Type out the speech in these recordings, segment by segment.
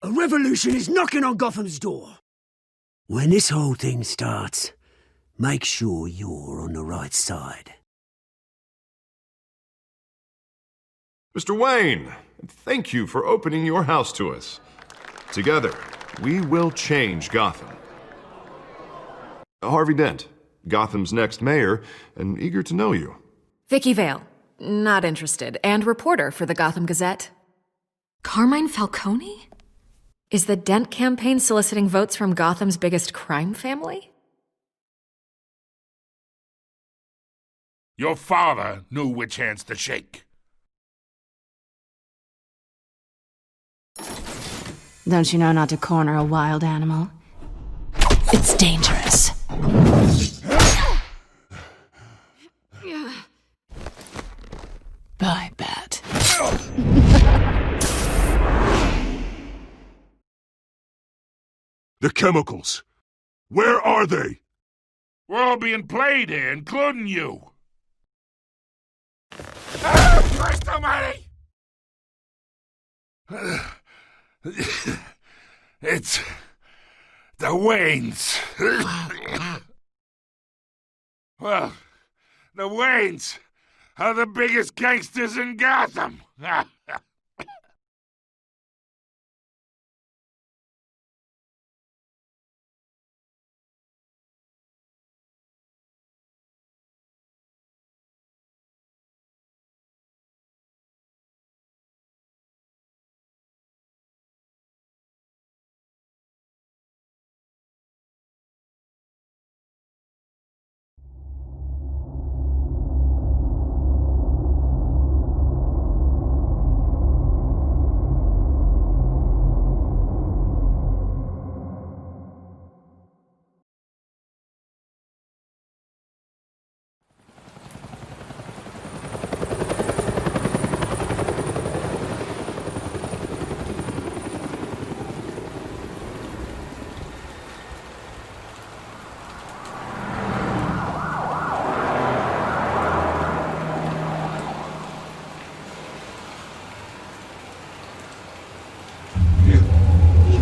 A revolution is knocking on Gotham's door. When this whole thing starts, make sure you're on the right side. Mr. Wayne, thank you for opening your house to us. Together, we will change Gotham. Harvey Dent, Gotham's next mayor, and eager to know you. Vicky Vale, not interested, and reporter for the Gotham Gazette. Carmine Falcone? Is the Dent campaign soliciting votes from Gotham's biggest crime family? Your father knew which hands to shake. Don't you know not to corner a wild animal? It's dangerous. Bye, Bat. The chemicals. Where are they? We're all being played here, including you. Christ almighty! It's the Waynes. Well, the Waynes are the biggest gangsters in Gotham.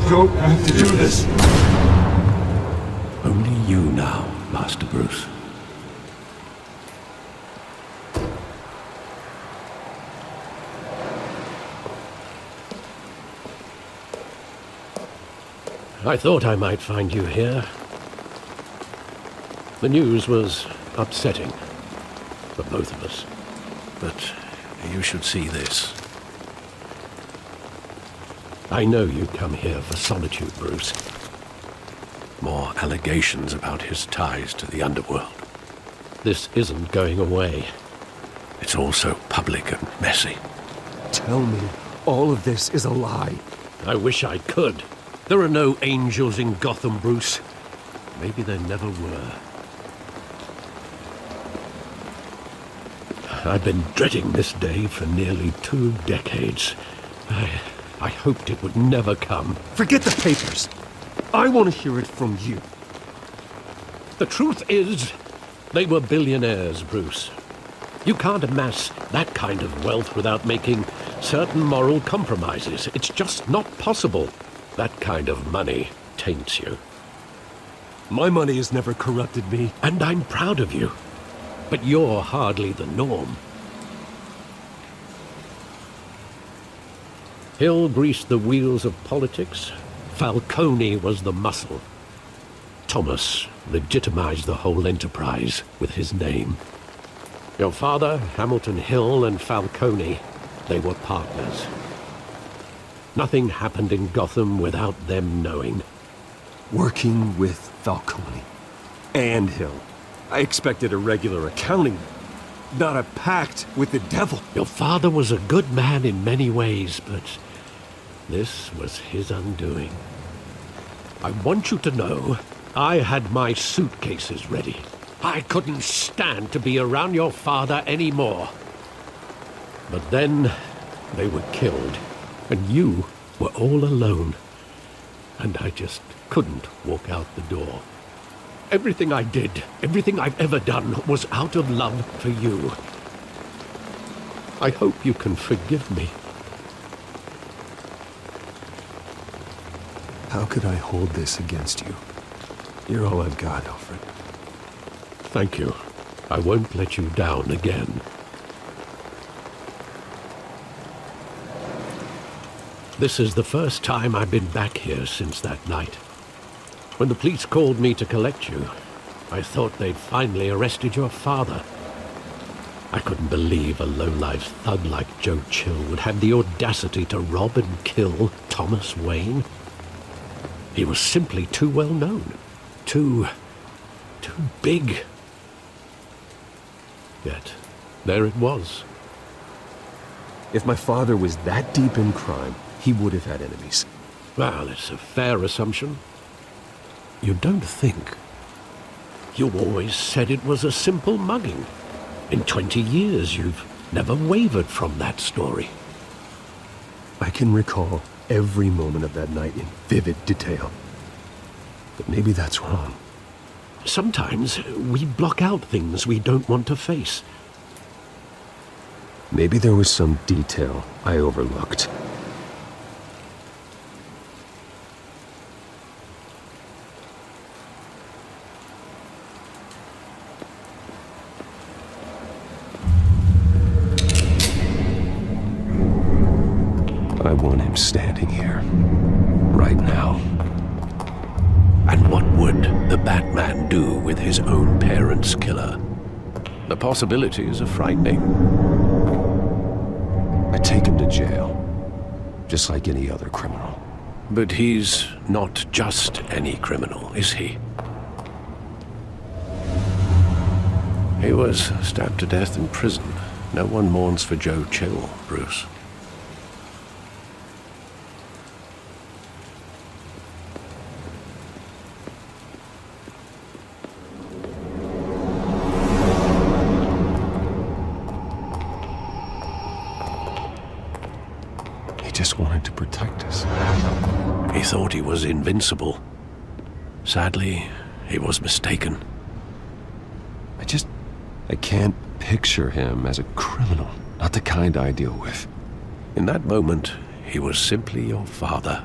Don't have to do this. Only you now, Master Bruce. I thought I might find you here. The news was upsetting for both of us. But you should see this. I know you come here for solitude, Bruce. More allegations about his ties to the underworld. This isn't going away. It's all so public and messy. Tell me, all of this is a lie. I wish I could. There are no angels in Gotham, Bruce. Maybe there never were. I've been dreading this day for nearly 2 decades. I hoped it would never come. Forget the papers. I want to hear it from you. The truth is, they were billionaires, Bruce. You can't amass that kind of wealth without making certain moral compromises. It's just not possible. That kind of money taints you. My money has never corrupted me. And I'm proud of you. But you're hardly the norm. Hill greased the wheels of politics. Falcone was the muscle. Thomas legitimized the whole enterprise with his name. Your father, Hamilton Hill, and Falcone, they were partners. Nothing happened in Gotham without them knowing. Working with Falcone and Hill. I expected a regular accounting, not a pact with the devil. Your father was a good man in many ways, but this was his undoing. I want you to know, I had my suitcases ready. I couldn't stand to be around your father anymore. But then, they were killed, and you were all alone. And I just couldn't walk out the door. Everything I did, everything I've ever done, was out of love for you. I hope you can forgive me. How could I hold this against you? You're all I've got, Alfred. Thank you. I won't let you down again. This is the first time I've been back here since that night. When the police called me to collect you, I thought they'd finally arrested your father. I couldn't believe a low-life thug like Joe Chill would have the audacity to rob and kill Thomas Wayne. He was simply too well known. Too big. Yet, there it was. If my father was that deep in crime, he would have had enemies. Well, it's a fair assumption. You don't think? You always said it was a simple mugging. In 20 years, you've never wavered from that story. I can recall every moment of that night in vivid detail. But maybe that's wrong. Sometimes we block out things we don't want to face. Maybe there was some detail I overlooked. I want him standing here, right now. And what would the Batman do with his own parents' killer? The possibilities are frightening. I take him to jail, just like any other criminal. But he's not just any criminal, is he? He was stabbed to death in prison. No one mourns for Joe Chill, Bruce. Just wanted to protect us. He thought he was invincible. Sadly, he was mistaken. I can't picture him as a criminal. Not the kind I deal with. In that moment, he was simply your father.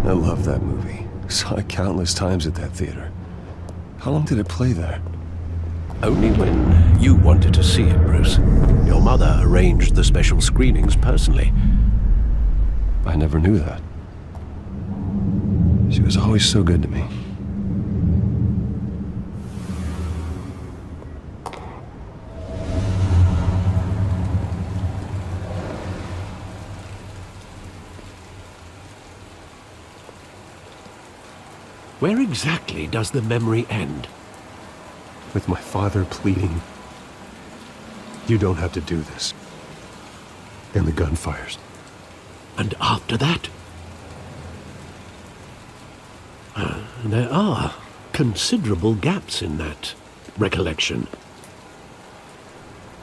I love that movie. Saw it countless times at that theater. How long did it play there? Only when you wanted to see it, Bruce. Your mother arranged the special screenings personally. I never knew that. She was always so good to me. Where exactly does the memory end? With my father pleading, "You don't have to do this." And the gun fires. And after that? There are considerable gaps in that recollection.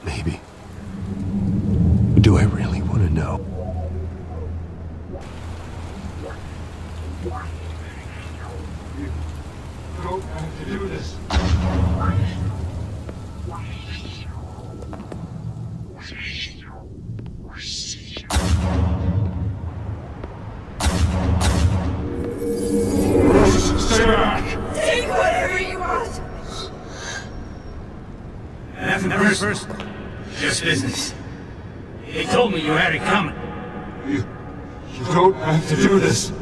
Maybe. Do I really want to know? You don't have to do this. Stay back! Take whatever you want! Nothing personal. Just business. He told me you had it coming. You don't have to do this.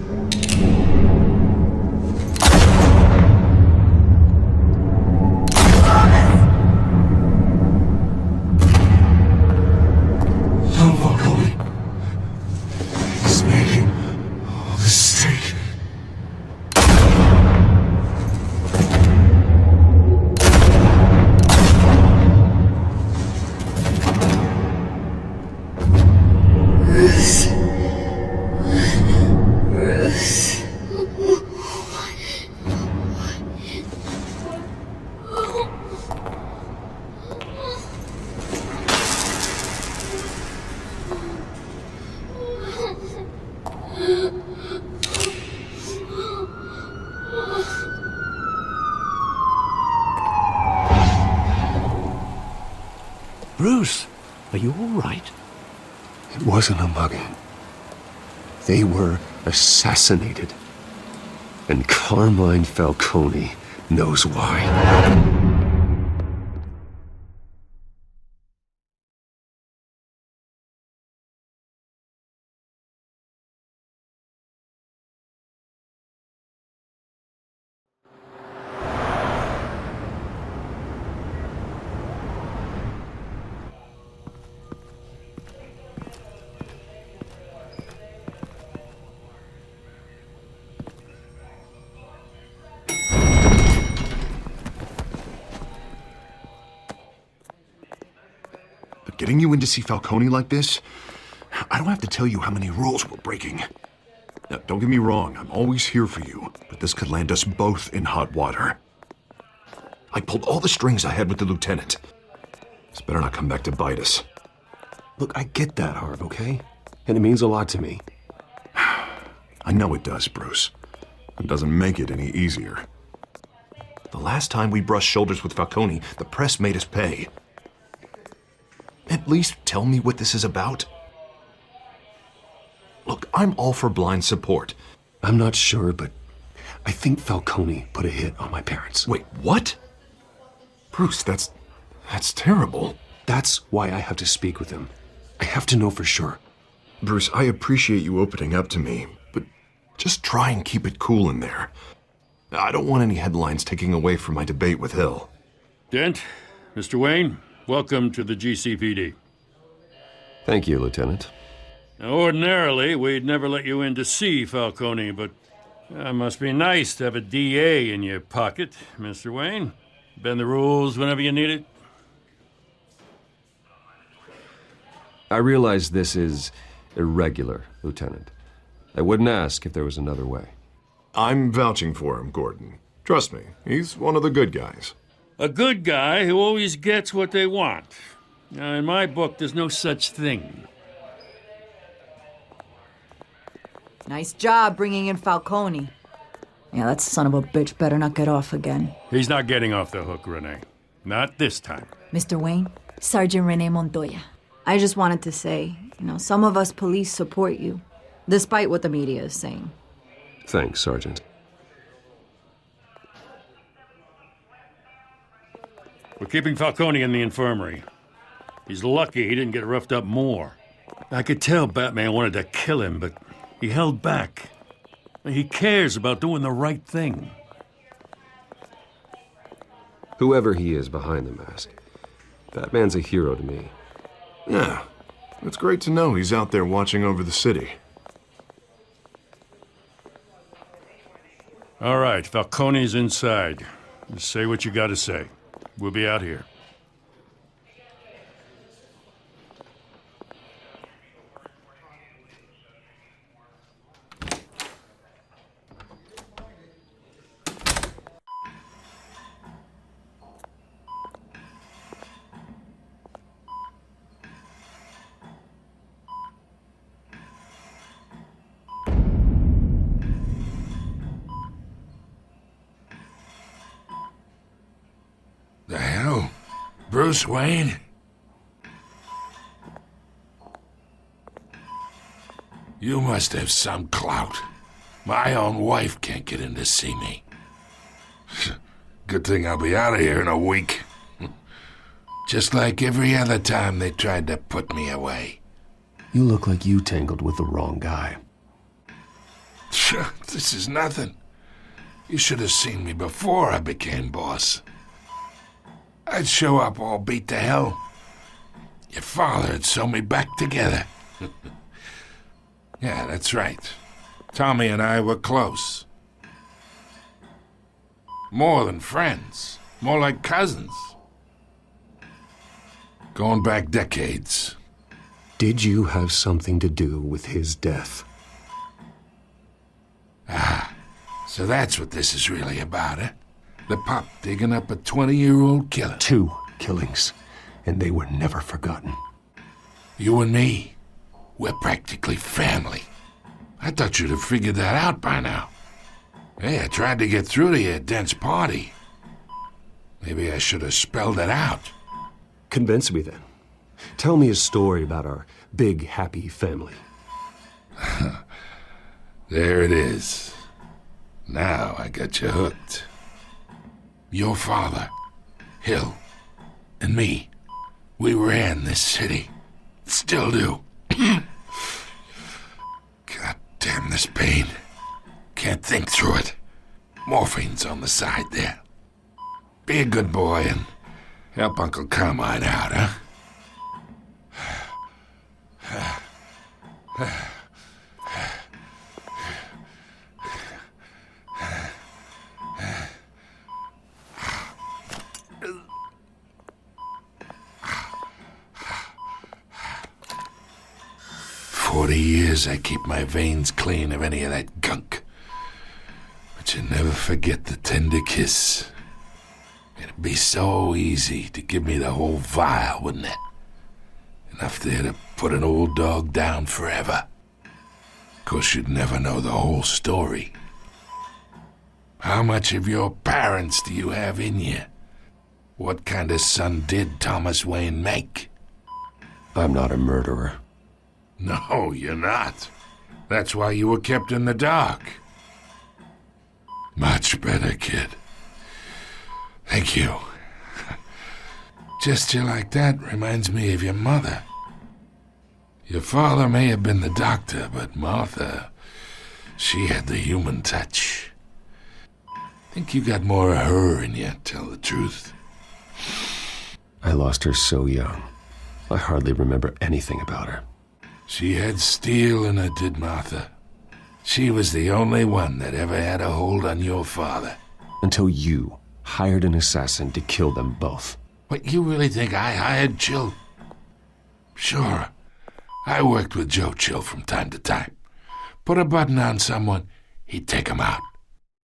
Don't walk away. He's making a mistake. Bruce, are you all right? It wasn't a mugging. They were assassinated. And Carmine Falcone knows why. Getting you in to see Falcone like this? I don't have to tell you how many rules we're breaking. Now, don't get me wrong, I'm always here for you, but this could land us both in hot water. I pulled all the strings I had with the lieutenant. This better not come back to bite us. Look, I get that, Harv, okay? And it means a lot to me. I know it does, Bruce. It doesn't make it any easier. The last time we brushed shoulders with Falcone, the press made us pay. At least tell me what this is about. Look, I'm all for blind support. I'm not sure, but I think Falcone put a hit on my parents. Wait, what? Bruce, that's terrible. That's why I have to speak with him. I have to know for sure. Bruce, I appreciate you opening up to me, but just try and keep it cool in there. I don't want any headlines taking away from my debate with Hill. Dent, Mr. Wayne, welcome to the GCPD. Thank you, Lieutenant. Now, ordinarily, we'd never let you in to see Falcone, but it must be nice to have a DA in your pocket, Mr. Wayne. Bend the rules whenever you need it. I realize this is irregular, Lieutenant. I wouldn't ask if there was another way. I'm vouching for him, Gordon. Trust me, he's one of the good guys. A good guy who always gets what they want. Now, in my book, there's no such thing. Nice job bringing in Falcone. Yeah, that son of a bitch better not get off again. He's not getting off the hook, Renee. Not this time. Mr. Wayne, Sergeant Renee Montoya. I just wanted to say, some of us police support you, despite what the media is saying. Thanks, Sergeant. We're keeping Falcone in the infirmary. He's lucky he didn't get roughed up more. I could tell Batman wanted to kill him, but he held back. He cares about doing the right thing. Whoever he is behind the mask, Batman's a hero to me. Yeah, it's great to know he's out there watching over the city. All right, Falcone's inside. Just say what you gotta say. We'll be out here. The hell? Bruce Wayne? You must have some clout. My own wife can't get in to see me. Good thing I'll be out of here in a week. Just like every other time they tried to put me away. You look like you tangled with the wrong guy. This is nothing. You should have seen me before I became boss. I'd show up all beat to hell. Your father had sewn me back together. Yeah, that's right. Tommy and I were close. More than friends. More like cousins. Going back decades. Did you have something to do with his death? Ah, so that's what this is really about, eh? The pup digging up a 20-year-old killer. 2 killings, and they were never forgotten. You and me, we're practically family. I thought you'd have figured that out by now. Hey, I tried to get through to you at Dent's party. Maybe I should have spelled it out. Convince me then. Tell me a story about our big, happy family. There it is. Now I got you hooked. Your father, Hill, and me, we ran this city. Still do. God damn this pain. Can't think through it. Morphine's on the side there. Be a good boy and help Uncle Carmine out, huh? 40 years I keep my veins clean of any of that gunk. But you never forget the tender kiss. It'd be so easy to give me the whole vial, wouldn't it? Enough there to put an old dog down forever. Of course, you'd never know the whole story. How much of your parents do you have in you? What kind of son did Thomas Wayne make? I'm not a murderer. No, you're not. That's why you were kept in the dark. Much better, kid. Thank you. Gesture like that reminds me of your mother. Your father may have been the doctor, but Martha, she had the human touch. Think you got more of her in you, tell the truth. I lost her so young. I hardly remember anything about her. She had steel in her, did Martha. She was the only one that ever had a hold on your father. Until you hired an assassin to kill them both. What, you really think I hired Chill? Sure. I worked with Joe Chill from time to time. Put a button on someone, he'd take him out.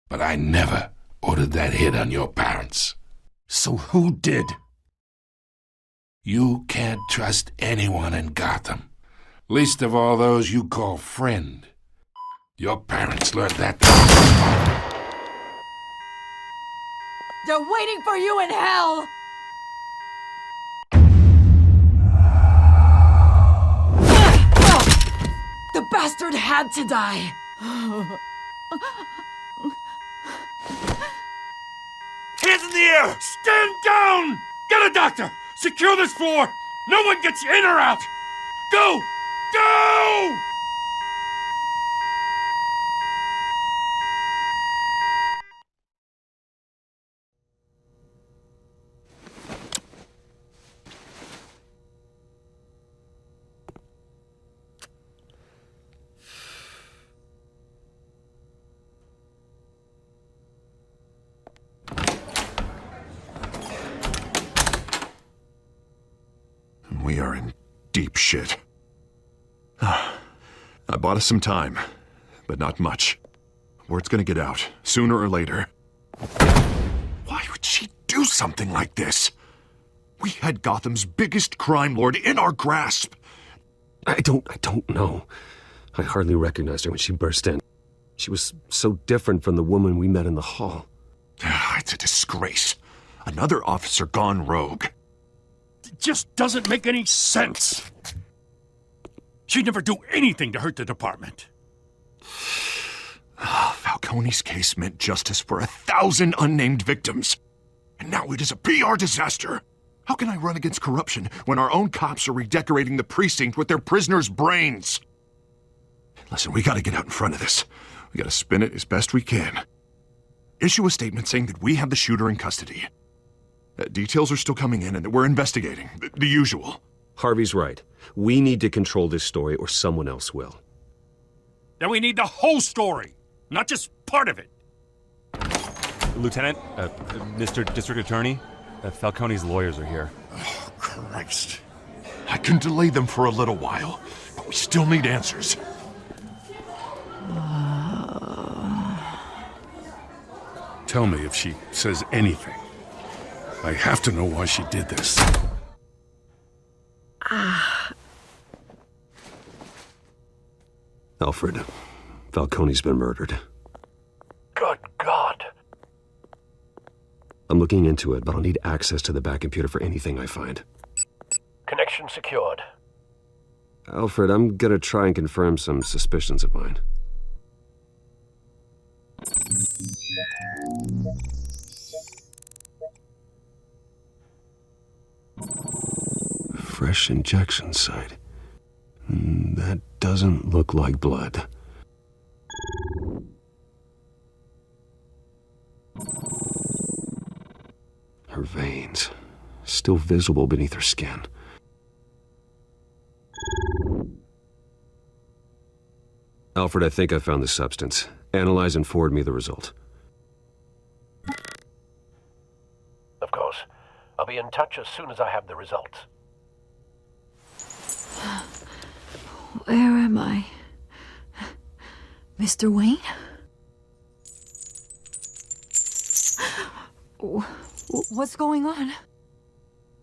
But I never ordered that hit on your parents. So who did? You can't trust anyone in Gotham. Least of all those you call friend. Your parents learned that. They're waiting for you in hell! The bastard had to die! Hands in the air! Stand down! Get a doctor! Secure this floor! No one gets in or out! Go! Go! We are in deep shit. I bought us some time, but not much. Word's gonna get out, sooner or later. Why would she do something like this? We had Gotham's biggest crime lord in our grasp. I don't know. I hardly recognized her when she burst in. She was so different from the woman we met in the hall. It's a disgrace. Another officer gone rogue. It just doesn't make any sense. She'd never do anything to hurt the department. Falcone's case meant justice for 1,000 unnamed victims. And now it is a PR disaster. How can I run against corruption when our own cops are redecorating the precinct with their prisoners' brains? Listen, we gotta get out in front of this. We gotta spin it as best we can. Issue a statement saying that we have the shooter in custody. Details are still coming in and that we're investigating. The usual. Harvey's right. We need to control this story or someone else will. Then we need the whole story, not just part of it. Lieutenant, Mr. District Attorney, Falcone's lawyers are here. Oh, Christ. I can delay them for a little while, but we still need answers. Tell me if she says anything. I have to know why she did this. Alfred, Falcone's been murdered. Good God. I'm looking into it, but I'll need access to the back computer for anything I find. Connect Connection secured. Alfred, I'm gonna try and confirm some suspicions of mine. Fresh injection site. That doesn't look like blood. Her veins, still visible beneath her skin. Alfred, I think I found the substance. Analyze and forward me the result. Of course. I'll be in touch as soon as I have the results. Where am I? Mr. Wayne? What's going on?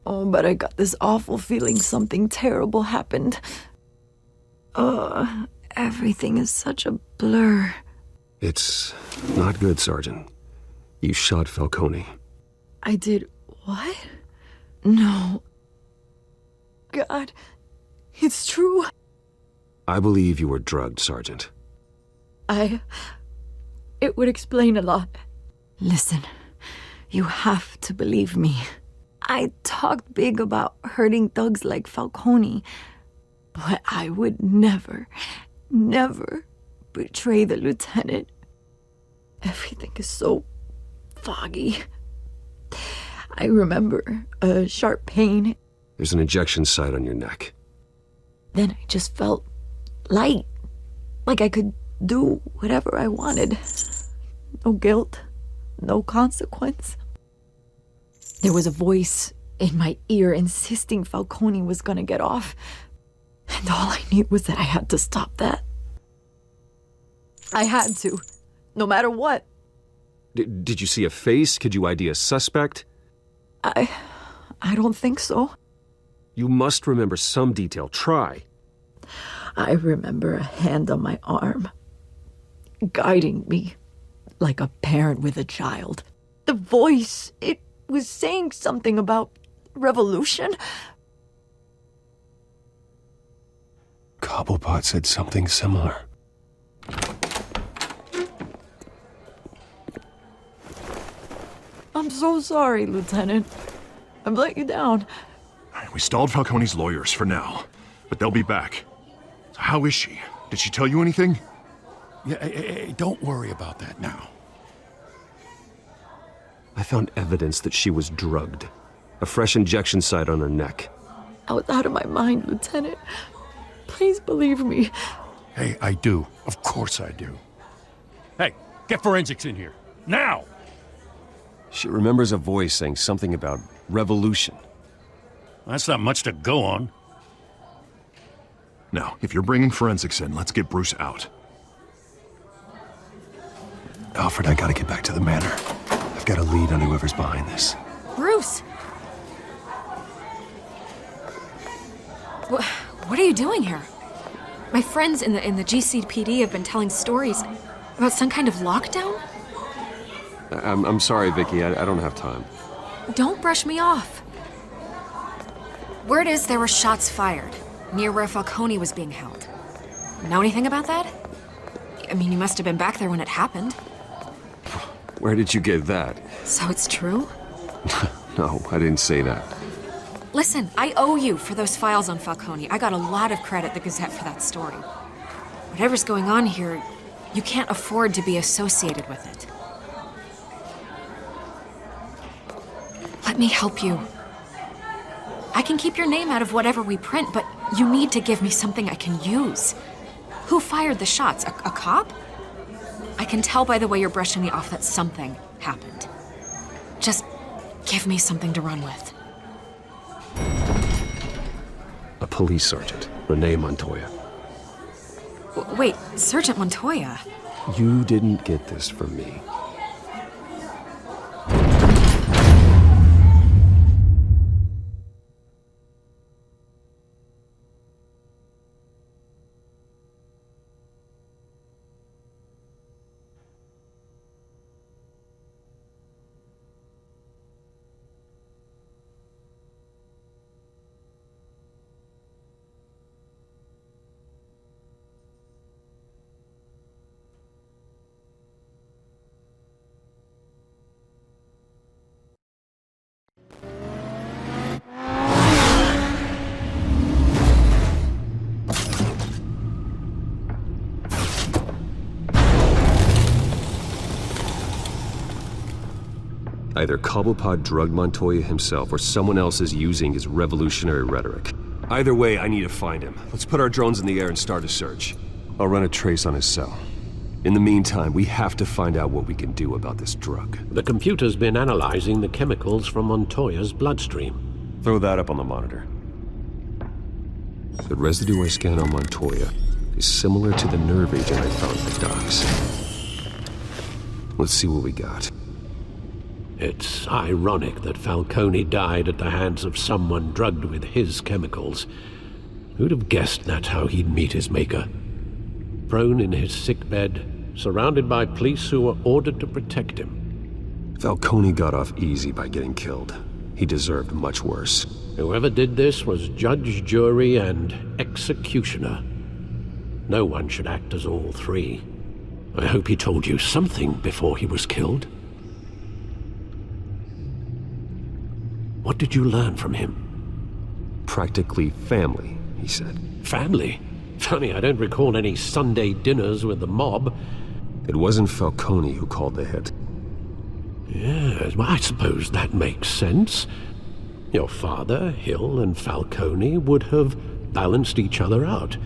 Oh, but I got this awful feeling something terrible happened. Everything is such a blur. It's not good, Sergeant. You shot Falcone. I did what? No. God, it's true. I believe you were drugged, Sergeant. It would explain a lot. Listen, you have to believe me. I talked big about hurting thugs like Falcone, but I would never betray the lieutenant. Everything is so foggy. I remember a sharp pain. There's an injection site on your neck. Then I just felt light, like I could do whatever I wanted. No guilt, no consequence. There was a voice in my ear insisting Falcone was gonna get off. And all I knew was that I had to stop that. I had to, no matter what. Did you see a face? Could you ID a suspect? I don't think so. You must remember some detail. Try. I remember a hand on my arm, guiding me like a parent with a child. The voice, it was saying something about revolution. Cobblepot said something similar. I'm so sorry, Lieutenant. I've let you down. We stalled Falcone's lawyers for now, but they'll be back. So how is she? Did she tell you anything? Yeah, hey, don't worry about that now. I found evidence that she was drugged. A fresh injection site on her neck. I was out of my mind, Lieutenant. Please believe me. Hey, I do. Of course I do. Hey, get forensics in here. Now! She remembers a voice saying something about revolution. That's not much to go on. Now, if you're bringing forensics in, let's get Bruce out. Alfred, I gotta get back to the manor. I've got a lead on whoever's behind this. Bruce! What are you doing here? My friends in the GCPD have been telling stories about some kind of lockdown? I'm sorry, Vicky. I don't have time. Don't brush me off. Word is there were shots fired near where Falcone was being held. Know anything about that? I mean, you must have been back there when it happened. Where did you get that? So it's true? No, I didn't say that. Listen, I owe you for those files on Falcone. I got a lot of credit at the Gazette for that story. Whatever's going on here, you can't afford to be associated with it. Let me help you. I can keep your name out of whatever we print, but you need to give me something I can use. Who fired the shots? A cop? I can tell by the way you're brushing me off that something happened. Just give me something to run with. A police sergeant, Renee Montoya. Wait, Sergeant Montoya? You didn't get this from me. Either Cobblepot drugged Montoya himself or someone else is using his revolutionary rhetoric. Either way, I need to find him. Let's put our drones in the air and start a search. I'll run a trace on his cell. In the meantime, we have to find out what we can do about this drug. The computer's been analyzing the chemicals from Montoya's bloodstream. Throw that up on the monitor. The residue I scanned on Montoya is similar to the nerve agent I found at the docks. Let's see what we got. It's ironic that Falcone died at the hands of someone drugged with his chemicals. Who'd have guessed that's how he'd meet his maker? Prone in his sickbed, surrounded by police who were ordered to protect him. Falcone got off easy by getting killed. He deserved much worse. Whoever did this was judge, jury, and executioner. No one should act as all three. I hope he told you something before he was killed. What did you learn from him? Practically family, he said. Family? Funny, I don't recall any Sunday dinners with the mob. It wasn't Falcone who called the hit. Yes, well, I suppose that makes sense. Your father, Hill, and Falcone would have balanced each other out.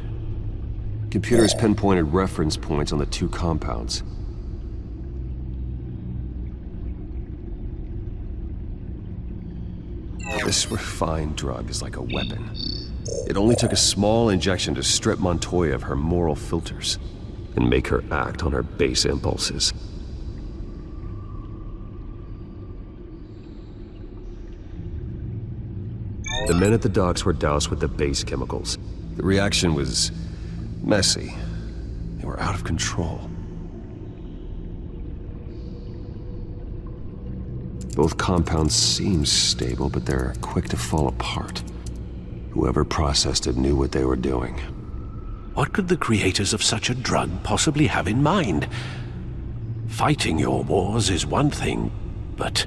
Computers pinpointed reference points on the two compounds. This refined drug is like a weapon. It only took a small injection to strip Montoya of her moral filters and make her act on her base impulses. The men at the docks were doused with the base chemicals. The reaction was messy. They were out of control. Both compounds seem stable, but they're quick to fall apart. Whoever processed it knew what they were doing. What could the creators of such a drug possibly have in mind? Fighting your wars is one thing, but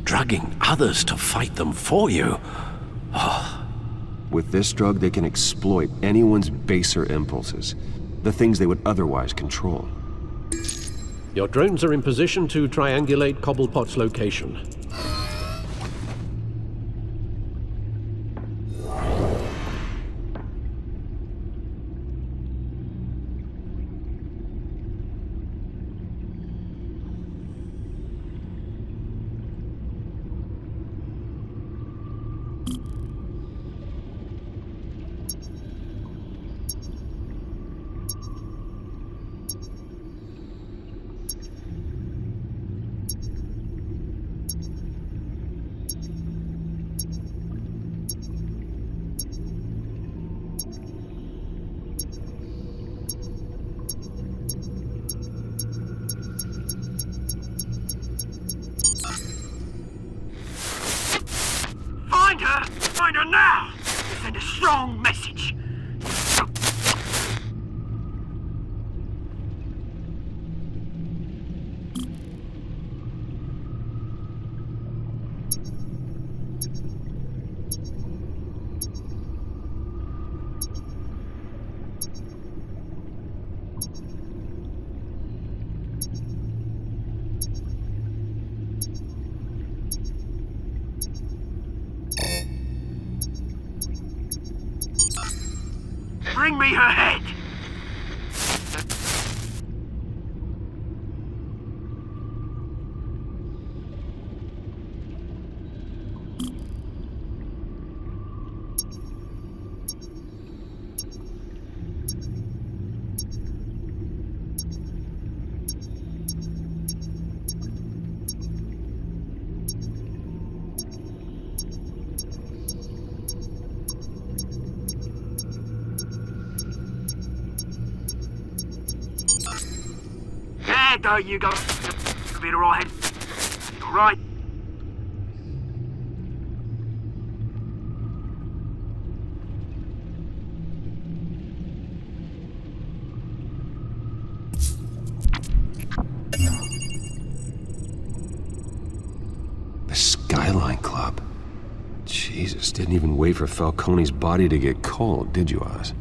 drugging others to fight them for you? Oh. With this drug, they can exploit anyone's baser impulses, the things they would otherwise control. Your drones are in position to triangulate Cobblepot's location. Find her now! Send a strong message. Bring me her head! There you go. You'll be alright. Alright. The Skyline Club. Jesus, didn't even wait for Falcone's body to get cold, did you, Oz?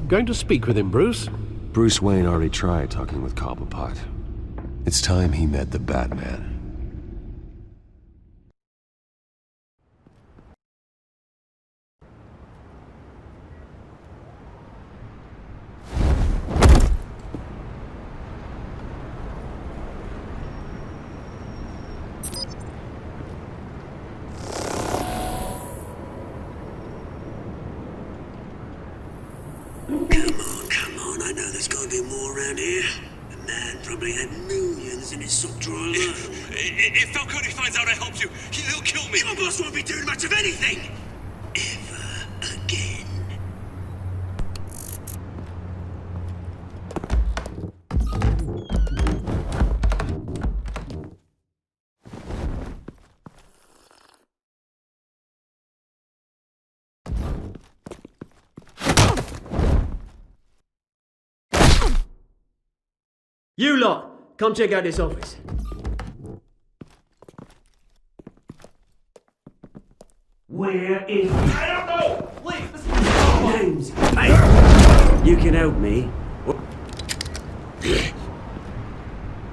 Going to speak with him, Bruce? Bruce Wayne already tried talking with Cobblepot. It's time he met the Batman. I know there's gotta be more around here. The man probably had millions in his sock drawer alone. If Falcone finds out I helped you, he'll kill me. Your boss won't be doing much of anything! Ever again. You lot, come check out this office. Where is... I don't know! Please, this is Names. Hey! You can help me.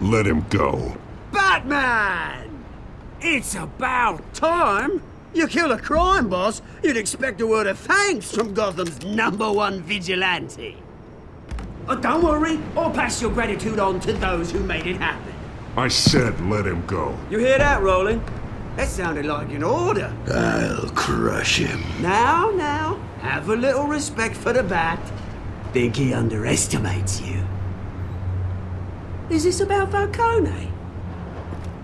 Let him go. Batman! It's about time! You kill a crime boss, you'd expect a word of thanks from Gotham's #1 vigilante. Oh, don't worry, I'll pass your gratitude on to those who made it happen. I said let him go. You hear that, Roland? That sounded like an order. I'll crush him. Now, have a little respect for the Bat. Think he underestimates you. Is this about Falcone?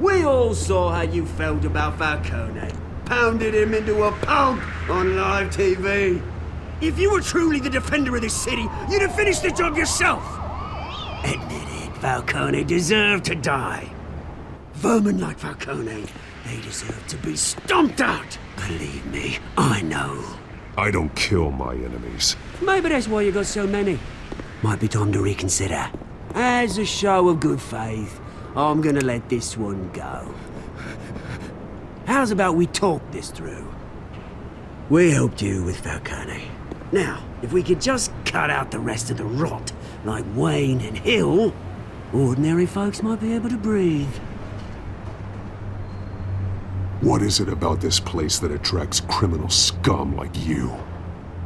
We all saw how you felt about Falcone. Pounded him into a pulp on live TV. If you were truly the defender of this city, you'd have finished the job yourself. Admit it, Falcone deserved to die. Vermin like Falcone, they deserve to be stomped out. Believe me, I know. I don't kill my enemies. Maybe that's why you got so many. Might be time to reconsider. As a show of good faith, I'm gonna let this one go. How's about we talk this through? We helped you with Falcone. Now, if we could just cut out the rest of the rot, like Wayne and Hill, ordinary folks might be able to breathe. What is it about this place that attracts criminal scum like you?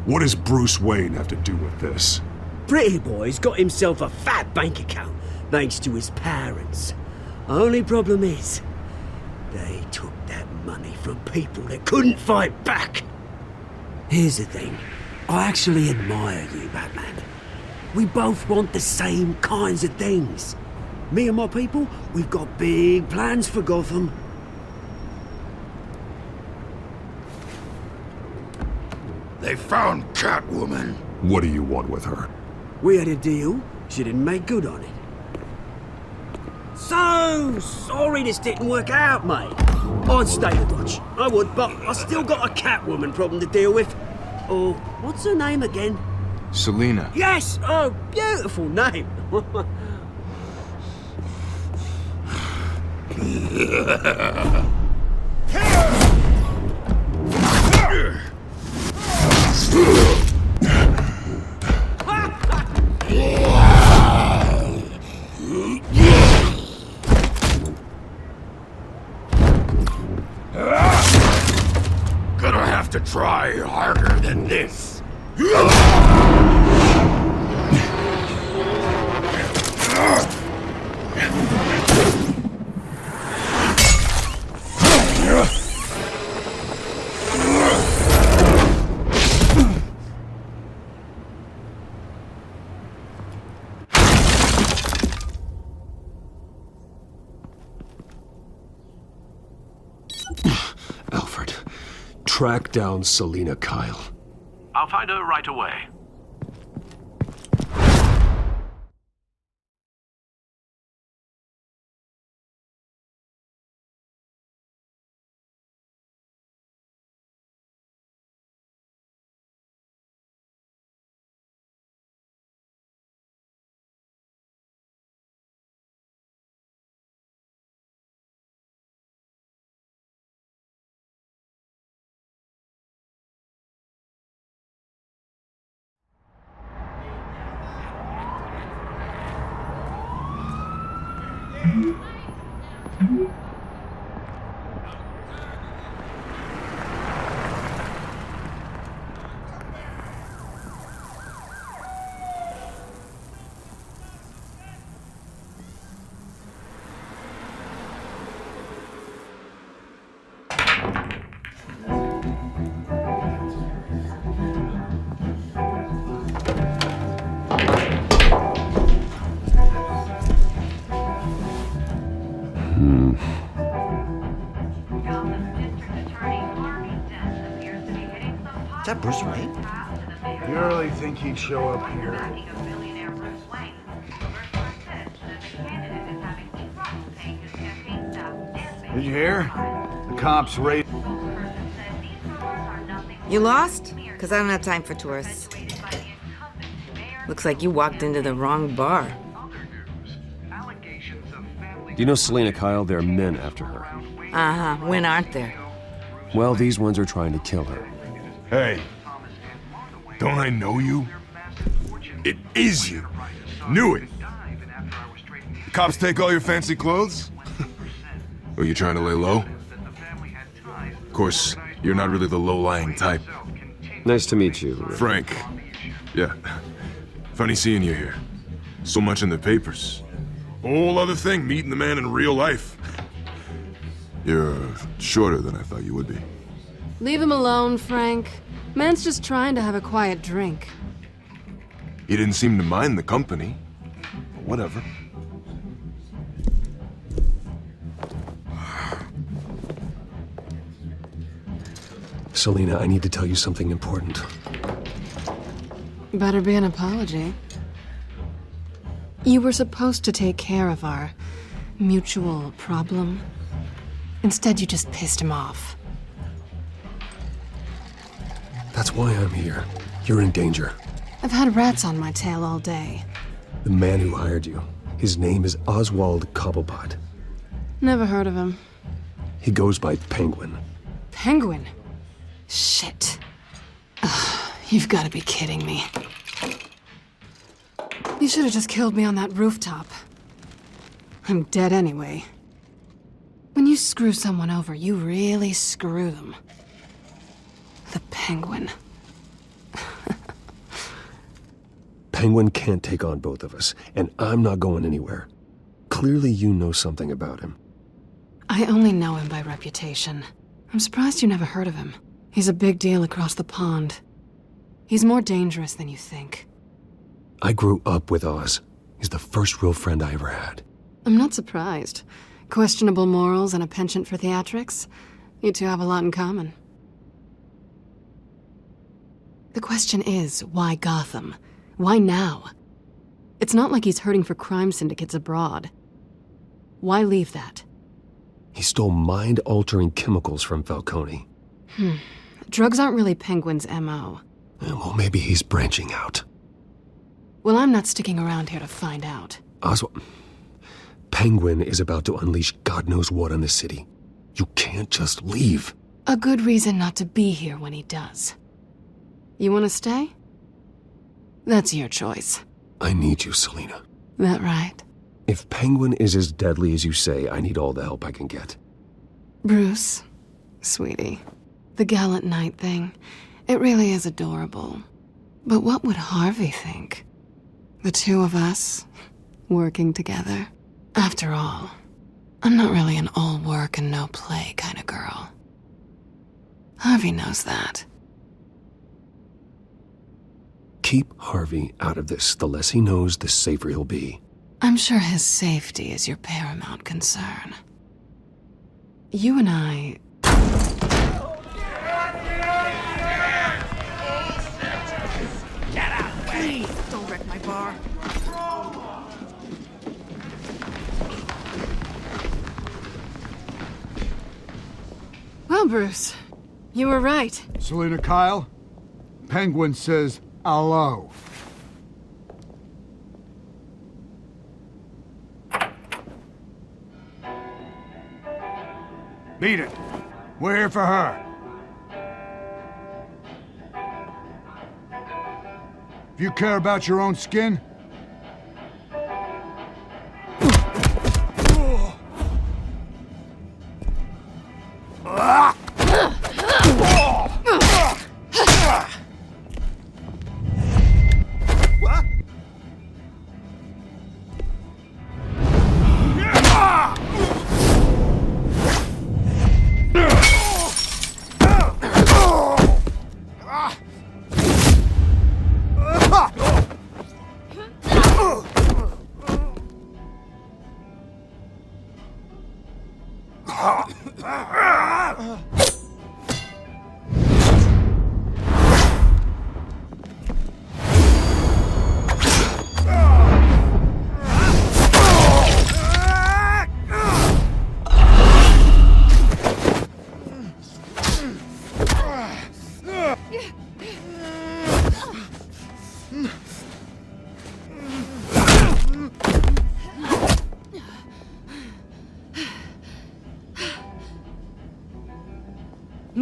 What does Bruce Wayne have to do with this? Pretty Boy's got himself a fat bank account, thanks to his parents. Only problem is, they took that money from people that couldn't fight back. Here's the thing. I actually admire you, Batman. We both want the same kinds of things. Me and my people, we've got big plans for Gotham. They found Catwoman. What do you want with her? We had a deal. She didn't make good on it. So sorry this didn't work out, mate. I'd stay a watch. I would, but I still got a Catwoman problem to deal with. Oh, what's her name again? Selina. Yes! Oh, beautiful name. Gonna have to try harder than this. Alfred, track down Selina Kyle. I'll find her right away. that Bruce Wayne? You really think he'd show up here? Did you hear? The cops raid. You lost? Because I don't have time for tourists. Looks like you walked into the wrong bar. Do you know Selena Kyle? There are men after her. Uh-huh. When aren't there? Well, these ones are trying to kill her. Hey, don't I know you? It is you. Knew it. The cops take all your fancy clothes? Are you trying to lay low? Of course, you're not really the low-lying type. Nice to meet you. Frank. Yeah. Funny seeing you here. So much in the papers. Whole other thing, meeting the man in real life. You're shorter than I thought you would be. Leave him alone, Frank. Man's just trying to have a quiet drink. He didn't seem to mind the company. But whatever. Selena, I need to tell you something important. Better be an apology. You were supposed to take care of our mutual problem. Instead, you just pissed him off. That's why I'm here. You're in danger. I've had rats on my tail all day. The man who hired you, his name is Oswald Cobblepot. Never heard of him. He goes by Penguin. Penguin? Shit. Ugh, you've got to be kidding me. You should have just killed me on that rooftop. I'm dead anyway. When you screw someone over, you really screw them. The Penguin. Penguin can't take on both of us, and I'm not going anywhere. Clearly you know something about him. I only know him by reputation. I'm surprised you never heard of him. He's a big deal across the pond. He's more dangerous than you think. I grew up with Oz. He's the first real friend I ever had. I'm not surprised. Questionable morals and a penchant for theatrics. You two have a lot in common. The question is, why Gotham? Why now? It's not like he's hurting for crime syndicates abroad. Why leave that? He stole mind-altering chemicals from Falcone. Drugs aren't really Penguin's M.O. Well, maybe he's branching out. Well, I'm not sticking around here to find out. Oswald, Penguin is about to unleash God knows what on the city. You can't just leave. A good reason not to be here when he does. You want to stay? That's your choice. I need you, Selena. That right? If Penguin is as deadly as you say, I need all the help I can get. Bruce, sweetie, the gallant knight thing, it really is adorable. But what would Harvey think? The two of us, working together. After all, I'm not really an all work and no play kind of girl. Harvey knows that. Keep Harvey out of this. The less he knows, the safer he'll be. I'm sure his safety is your paramount concern. You and I... Get out! Please, don't wreck my bar. Well, Bruce, you were right. Selena Kyle, Penguin says hello. Beat it. We're here for her. If you care about your own skin,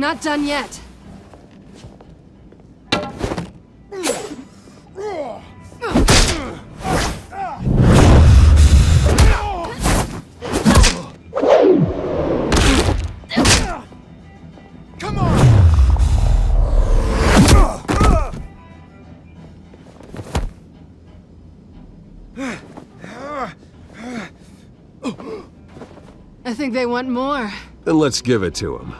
not done yet. Come on! I think they want more. Then let's give it to him.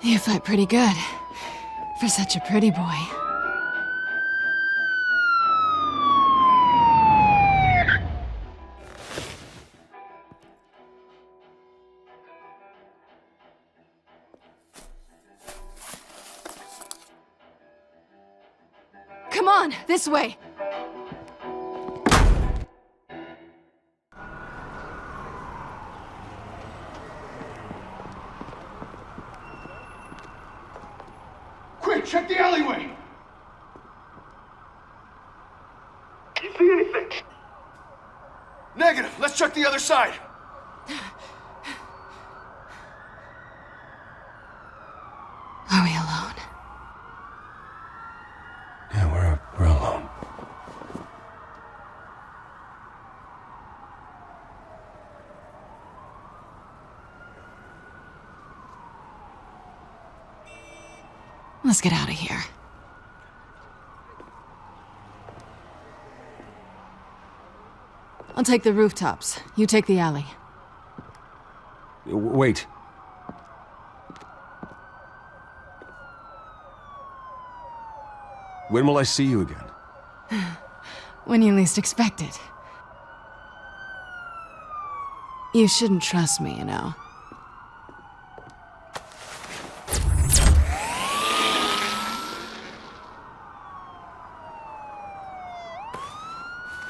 You fight pretty good. For such a pretty boy. Come on, this way. Quick, check the alleyway! You see anything? Negative. Let's check the other side. Are we alone? Yeah, we're alone. Let's get out of here. I'll take the rooftops. You take the alley. Wait. When will I see you again? When you least expect it. You shouldn't trust me, you know.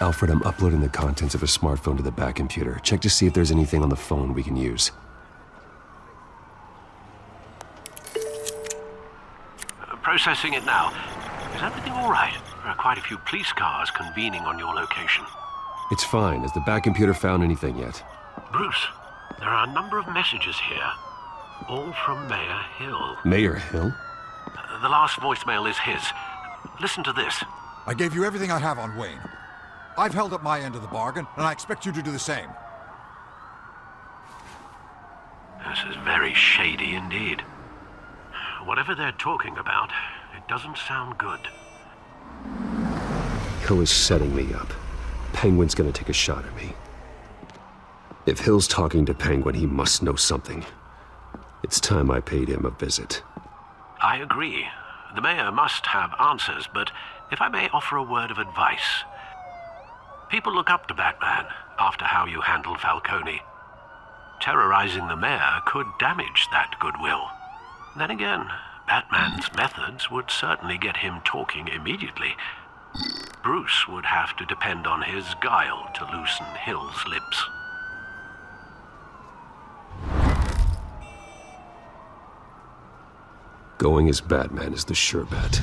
Alfred, I'm uploading the contents of a smartphone to the back computer. Check to see if there's anything on the phone we can use. Processing it now. Is everything all right? There are quite a few police cars convening on your location. It's fine. Has the back computer found anything yet? Bruce, there are a number of messages here. All from Mayor Hill. Mayor Hill? The last voicemail is his. Listen to this. I gave you everything I have on Wayne. I've held up my end of the bargain, and I expect you to do the same. This is very shady indeed. Whatever they're talking about, it doesn't sound good. Hill is setting me up. Penguin's gonna take a shot at me. If Hill's talking to Penguin, he must know something. It's time I paid him a visit. I agree. The mayor must have answers, but if I may offer a word of advice. People look up to Batman after how you handled Falcone. Terrorizing the mayor could damage that goodwill. Then again, Batman's methods would certainly get him talking immediately. Bruce would have to depend on his guile to loosen Hill's lips. Going as Batman is the sure bet.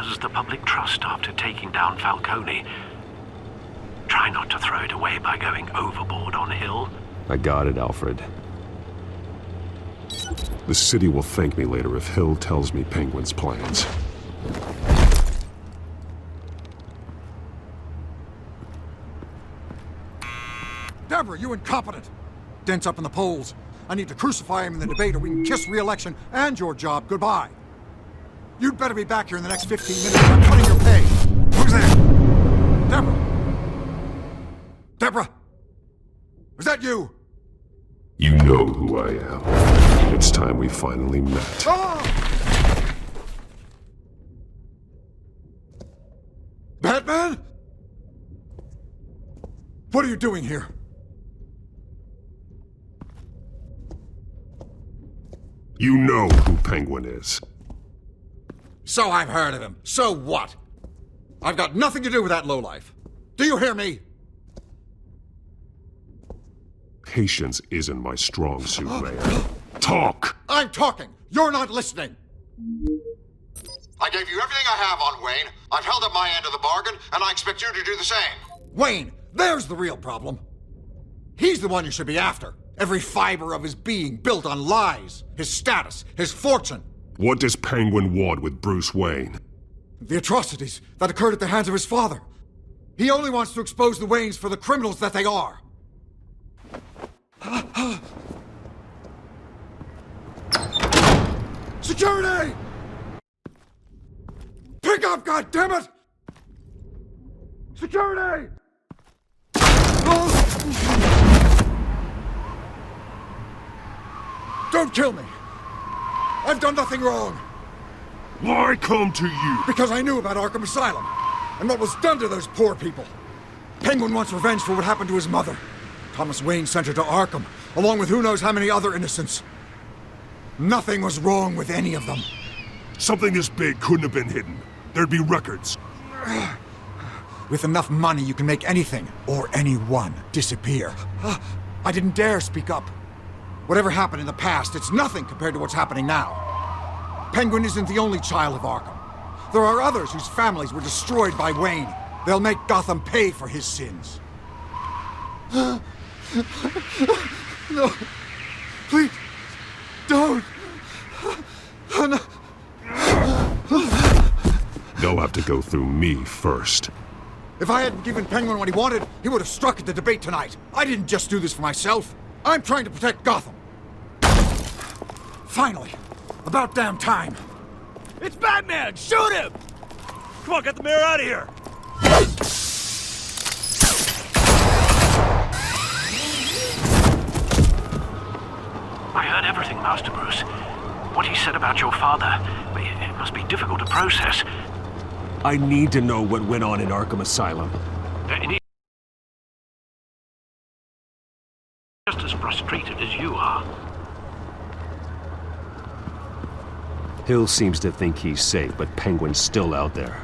has the public trust after taking down Falcone. Try not to throw it away by going overboard on Hill. I got it, Alfred. The city will thank me later if Hill tells me Penguin's plans. Deborah, you incompetent! Dent's up in the polls. I need to crucify him in the debate or we can kiss re-election and your job goodbye. You'd better be back here in the next 15 minutes or I'm cutting your pay. Who's there? Deborah? Deborah? Was that you? You know who I am. It's time we finally met. Ah! Batman? What are you doing here? You know who Penguin is. So I've heard of him. So what? I've got nothing to do with that lowlife. Do you hear me? Patience isn't my strong suit, Mayor. Talk! I'm talking! You're not listening! I gave you everything I have on Wayne. I've held up my end of the bargain, and I expect you to do the same. Wayne, there's the real problem. He's the one you should be after. Every fiber of his being built on lies, his status, his fortune. What does Penguin want with Bruce Wayne? The atrocities that occurred at the hands of his father. He only wants to expose the Waynes for the criminals that they are. Security! Pick up, goddammit! Security! Don't kill me! I've done nothing wrong! Why come to you? Because I knew about Arkham Asylum, and what was done to those poor people. Penguin wants revenge for what happened to his mother. Thomas Wayne sent her to Arkham, along with who knows how many other innocents. Nothing was wrong with any of them. Something this big couldn't have been hidden. There'd be records. With enough money, you can make anything, or anyone, disappear. I didn't dare speak up. Whatever happened in the past, it's nothing compared to what's happening now. Penguin isn't the only child of Arkham. There are others whose families were destroyed by Wayne. They'll make Gotham pay for his sins. No. Please. Don't. No. They'll have to go through me first. If I hadn't given Penguin what he wanted, he would have struck at the debate tonight. I didn't just do this for myself. I'm trying to protect Gotham. Finally. About damn time. It's Batman! Shoot him! Come on, get the mayor out of here! I heard everything, Master Bruce. What he said about your father, it must be difficult to process. I need to know what went on in Arkham Asylum. Just as frustrated as you are. Hill seems to think he's safe, but Penguin's still out there.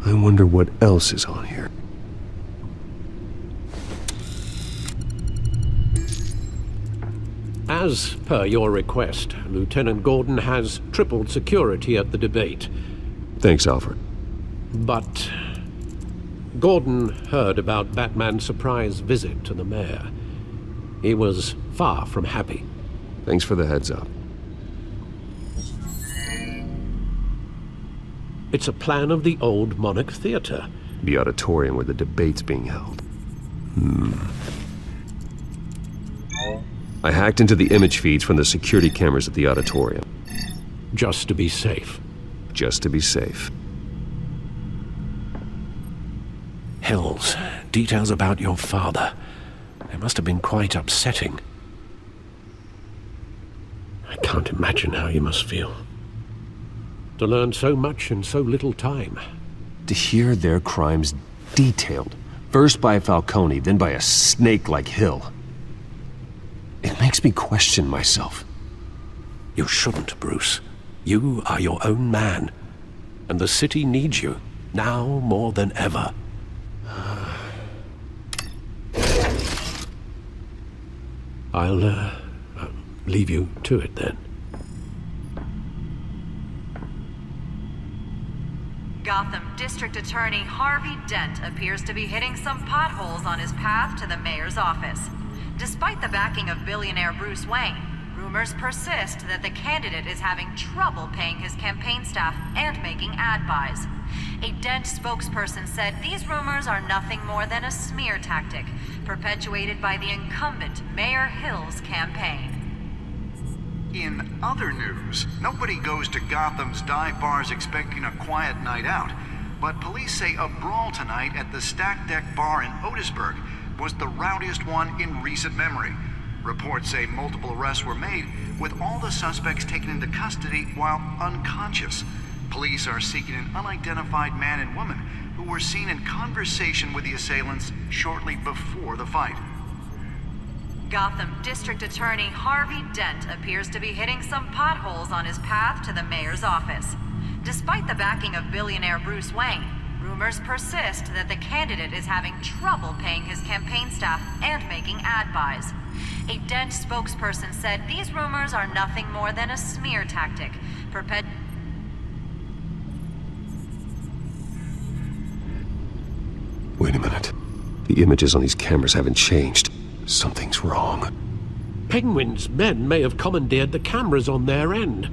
I wonder what else is on here. As per your request, Lieutenant Gordon has tripled security at the debate. Thanks, Alfred. But Gordon heard about Batman's surprise visit to the mayor. He was far from happy. Thanks for the heads up. It's a plan of the old Monarch Theater. The auditorium where the debate's being held. I hacked into the image feeds from the security cameras at the auditorium. Just to be safe. Just to be safe. Hills, details about your father. They must have been quite upsetting. I can't imagine how you must feel. To learn so much in so little time. To hear their crimes detailed, first by Falcone, then by a snake like Hill. It makes me question myself. You shouldn't, Bruce. You are your own man. And the city needs you, now more than ever. I'll leave you to it then. Gotham District Attorney Harvey Dent appears to be hitting some potholes on his path to the mayor's office. Despite the backing of billionaire Bruce Wayne, rumors persist that the candidate is having trouble paying his campaign staff and making ad buys. A Dent spokesperson said these rumors are nothing more than a smear tactic, perpetuated by the incumbent Mayor Hill's campaign. In other news, nobody goes to Gotham's dive bars expecting a quiet night out, but police say a brawl tonight at the Stack Deck Bar in Otisburg was the rowdiest one in recent memory. Reports say multiple arrests were made, with all the suspects taken into custody while unconscious. Police are seeking an unidentified man and woman who were seen in conversation with the assailants shortly before the fight. Gotham District Attorney Harvey Dent appears to be hitting some potholes on his path to the mayor's office. Despite the backing of billionaire Bruce Wayne, rumors persist that the candidate is having trouble paying his campaign staff and making ad buys. A Dent spokesperson said these rumors are nothing more than a smear tactic, Wait a minute. The images on these cameras haven't changed. Something's wrong. Penguin's men may have commandeered the cameras on their end.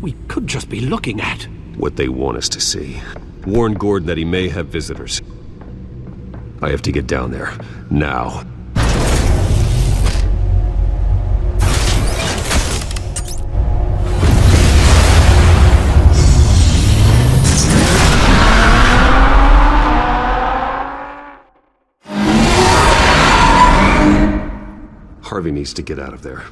We could just be looking at what they want us to see. Warn Gordon that he may have visitors. I have to get down there. Now. Harvey needs to get out of there.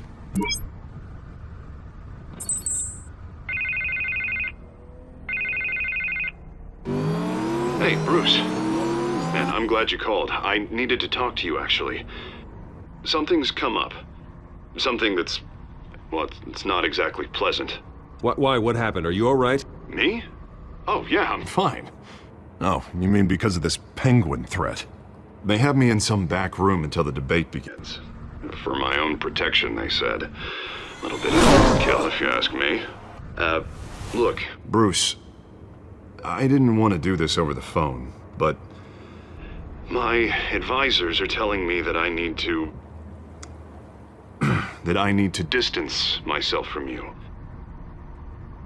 Hey, Bruce. Man, I'm glad you called. I needed to talk to you, actually. Something's come up. Something that's... well, it's not exactly pleasant. Why? What happened? Are you alright? Me? Oh, yeah, I'm fine. Oh, you mean because of this penguin threat? They have me in some back room until the debate begins. For my own protection, they said. A little bit of overkill, if you ask me. Look. Bruce, I didn't want to do this over the phone, but... my advisors are telling me that I need to... that I need to distance myself from you.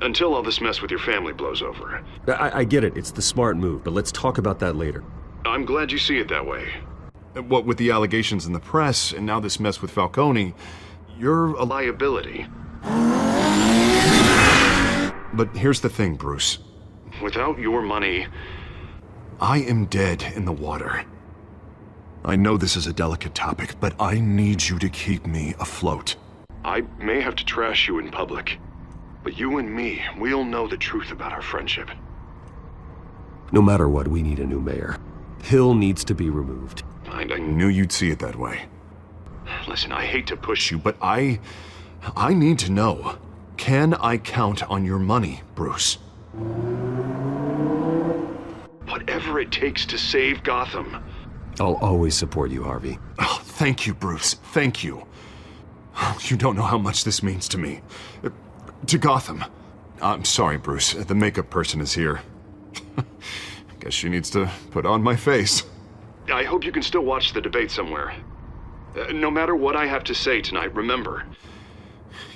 Until all this mess with your family blows over. I get it. It's the smart move, but let's talk about that later. I'm glad you see it that way. What with the allegations in the press, and now this mess with Falcone, you're a liability. But here's the thing, Bruce. Without your money... I am dead in the water. I know this is a delicate topic, but I need you to keep me afloat. I may have to trash you in public, but you and me, we'll know the truth about our friendship. No matter what, we need a new mayor. Hill needs to be removed. I knew you'd see it that way. Listen, I hate to push you, but I need to know. Can I count on your money, Bruce? Whatever it takes to save Gotham. I'll always support you, Harvey. Oh, thank you, Bruce. Thank you. You don't know how much this means to me. To Gotham. I'm sorry, Bruce. The makeup person is here. Guess she needs to put on my face. I hope you can still watch the debate somewhere. No matter what I have to say tonight, remember.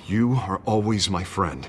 You are always my friend.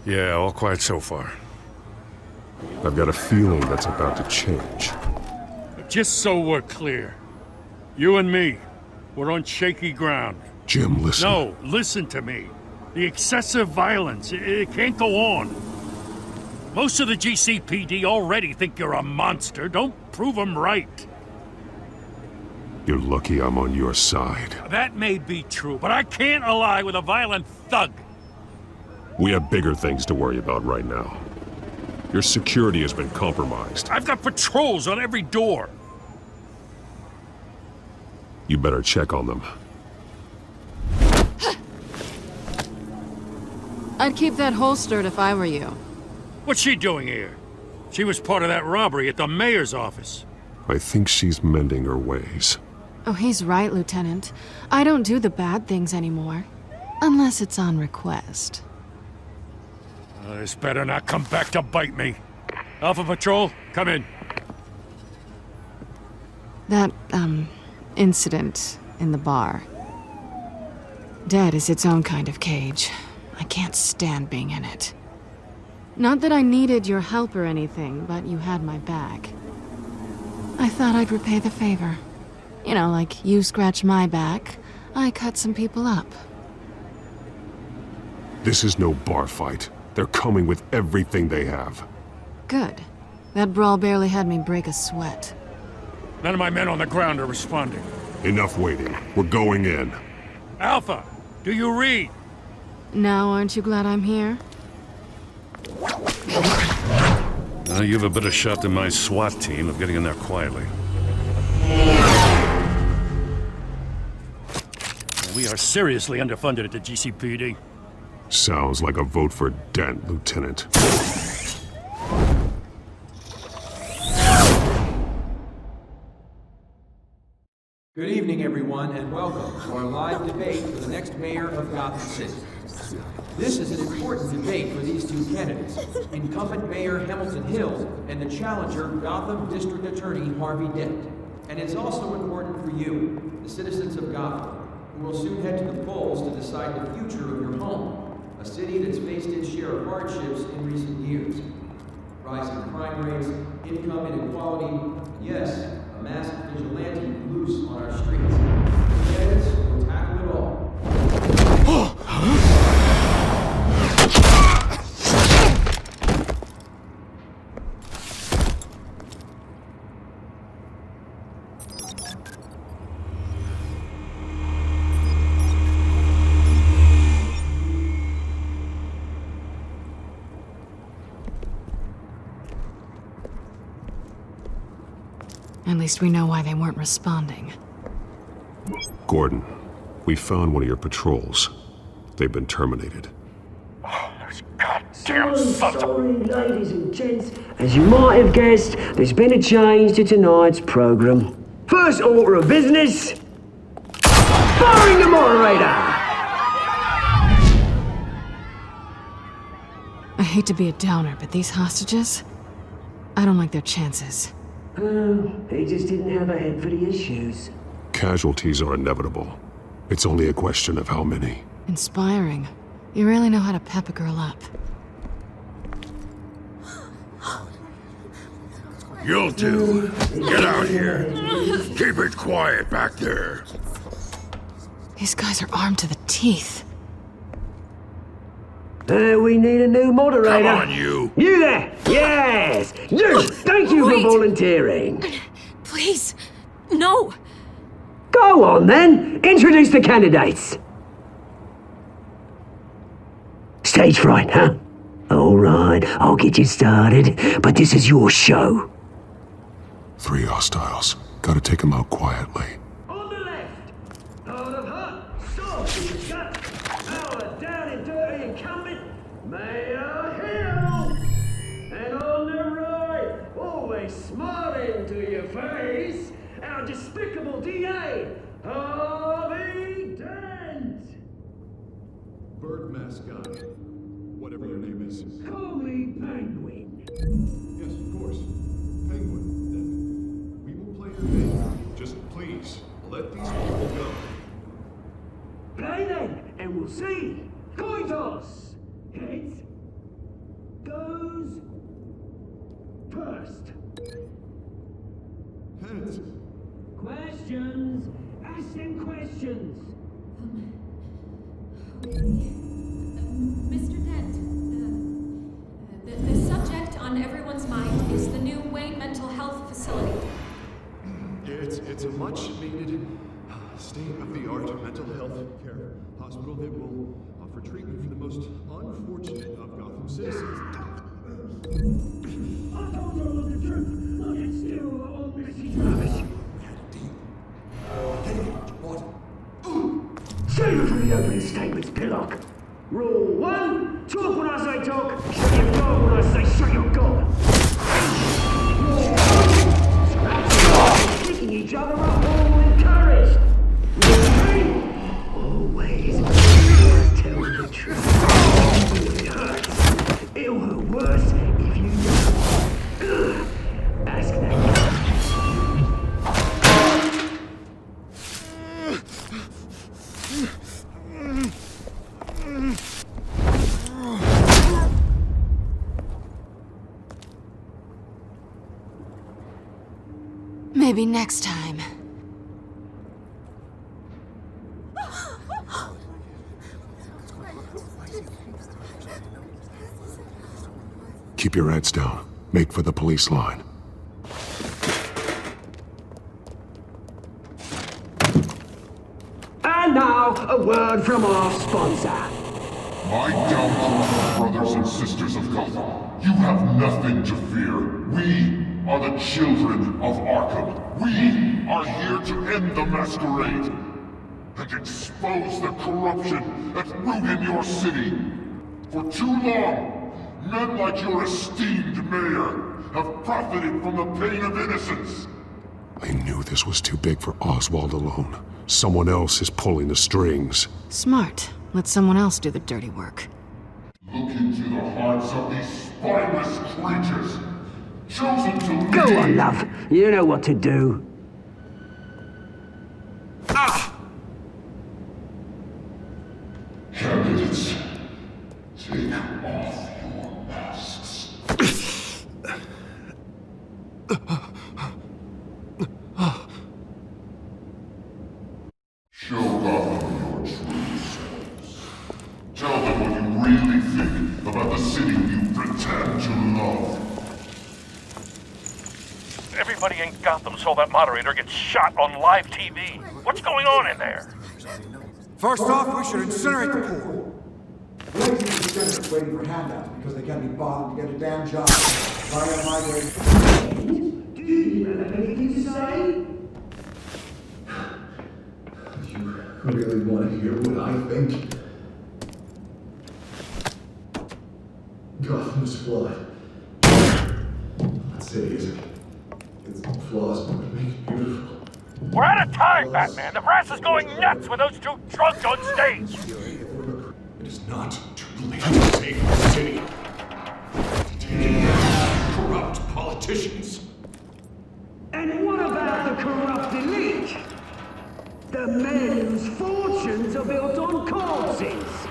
Yeah, all quiet so far. I've got a feeling that's about to change. Just so we're clear, you and me, we're on shaky ground. Jim, listen. No, listen to me. The excessive violence, it can't go on. Most of the GCPD already think you're a monster. Don't prove them right. You're lucky I'm on your side. That may be true, but I can't ally with a violent thug. We have bigger things to worry about right now. Your security has been compromised. I've got patrols on every door. You better check on them. I'd keep that holstered if I were you. What's she doing here? She was part of that robbery at the mayor's office. I think she's mending her ways. Oh, he's right, Lieutenant. I don't do the bad things anymore. Unless it's on request. This better not come back to bite me. Alpha Patrol, come in. That, incident in the bar. Dead is its own kind of cage. I can't stand being in it. Not that I needed your help or anything, but you had my back. I thought I'd repay the favor. You know, like you scratch my back, I cut some people up. This is no bar fight. They're coming with everything they have. Good. That brawl barely had me break a sweat. None of my men on the ground are responding. Enough waiting. We're going in. Alpha, do you read? Now, aren't you glad I'm here? Now you have a better shot than my SWAT team of getting in there quietly. We are seriously underfunded at the GCPD. Sounds like a vote for Dent, Lieutenant. Good evening, everyone, and welcome to our live debate for the next mayor of Gotham City. This is an important debate for these two candidates, incumbent Mayor Hamilton Hill and the challenger, Gotham District Attorney Harvey Dent. And it's also important for you, the citizens of Gotham, who will soon head to the polls to decide the future of your home, a city that's faced its share of hardships in recent years. Rising crime rates, income inequality, and yes, a massive vigilante loose on our streets. Candidates will tackle it all. At least we know why they weren't responding. Gordon, we found one of your patrols. They've been terminated. So sorry, ladies and gents. As you might have guessed, there's been a change to tonight's program. First order of business, firing the moderator! I hate to be a downer, but these hostages, I don't like their chances. He just didn't have a head for the issues. Casualties are inevitable. It's only a question of how many. Inspiring. You really know how to pep a girl up. You'll do. Get out here. Keep it quiet back there. These guys are armed to the teeth. We need a new moderator. Come on, you. You there! Yes! You! Thank you for volunteering. Please, no. Go on, then. Introduce the candidates. Stage fright, huh? All right, I'll get you started, but this is your show. 3 hostiles. Gotta take them out quietly. On the left, out of hut, sword in the gut, power down and dirty incumbent, Mayor Hill. And on the right, always smiling to your face, our despicable DA, Harvey Dent. Bird mascot. Whatever your name is. Call me Penguin. Yes, of course. Penguin, then. We will play your game. Just please, let these people go. Play then, and we'll see. Coin toss. Heads. goes first. Heads. Questions? Ask them questions. Mr. Dent, the subject on everyone's mind is the new Wayne Mental Health Facility. It's a much-needed state-of-the-art mental health care hospital that will offer treatment for the most unfortunate of Gotham citizens. I told you all the truth. Look at still all messy rubbish. Save it for the opening statements, Pillock. Rule 1, talk when I say talk, shut your gob when I say shut your gob. Picking each other up all encouraged. Rule 3, always tell the truth. It hurts. It'll hurt worse if you don't. Ask that. Maybe next time. Keep your heads down. Make for the police line. And now, a word from our sponsor. My downtrodden brothers and sisters of Gotham, you have nothing to fear. We are the children of Arkham. We are here to end the masquerade and expose the corruption that ruined your city. For too long, men like your esteemed mayor have profited from the pain of innocence. I knew this was too big for Oswald alone. Someone else is pulling the strings. Smart. Let someone else do the dirty work. Look into the hearts of these spineless creatures, chosen to lead. Go on, love. You know what to do. Candidates, take off your masks. Show Gotham your true selves. Tell them what you really think about the city you pretend to love. Everybody in Gotham saw that moderator get shot on live TV. What's going on in there? First off, we should incinerate the poor. Lazy descendants waiting for handouts because they can't be bothered to get a damn job. Fire migrating. Do you have anything to say? You really want to hear what I think? Gotham's flawed. That city isn't. Its flaws but make it beautiful. We're out of time, Batman! The brass is going nuts with those two drunks on stage! It is not too late to save the city. Taking down corrupt politicians. And what about the corrupt elite? The men whose fortunes are built on corpses.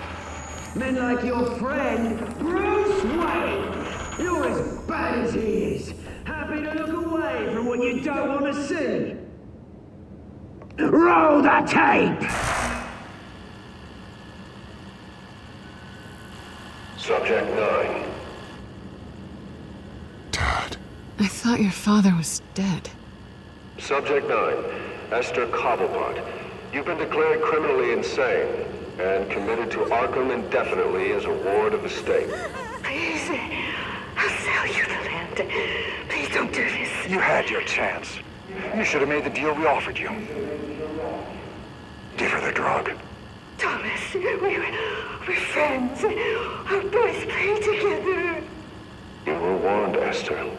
Men like your friend, Bruce Wayne. You're as bad as he is. Happy to look away from what you don't want to see. Roll the tape! Subject 9. Dad. I thought your father was dead. Subject 9. Esther Cobblepot. You've been declared criminally insane and committed to Arkham indefinitely as a ward of the state. Please, I'll sell you the land. Please don't do this. You had your chance. You should have made the deal we offered you. Give her the drug. Thomas, we're friends. Our boys play together. You were warned, Esther.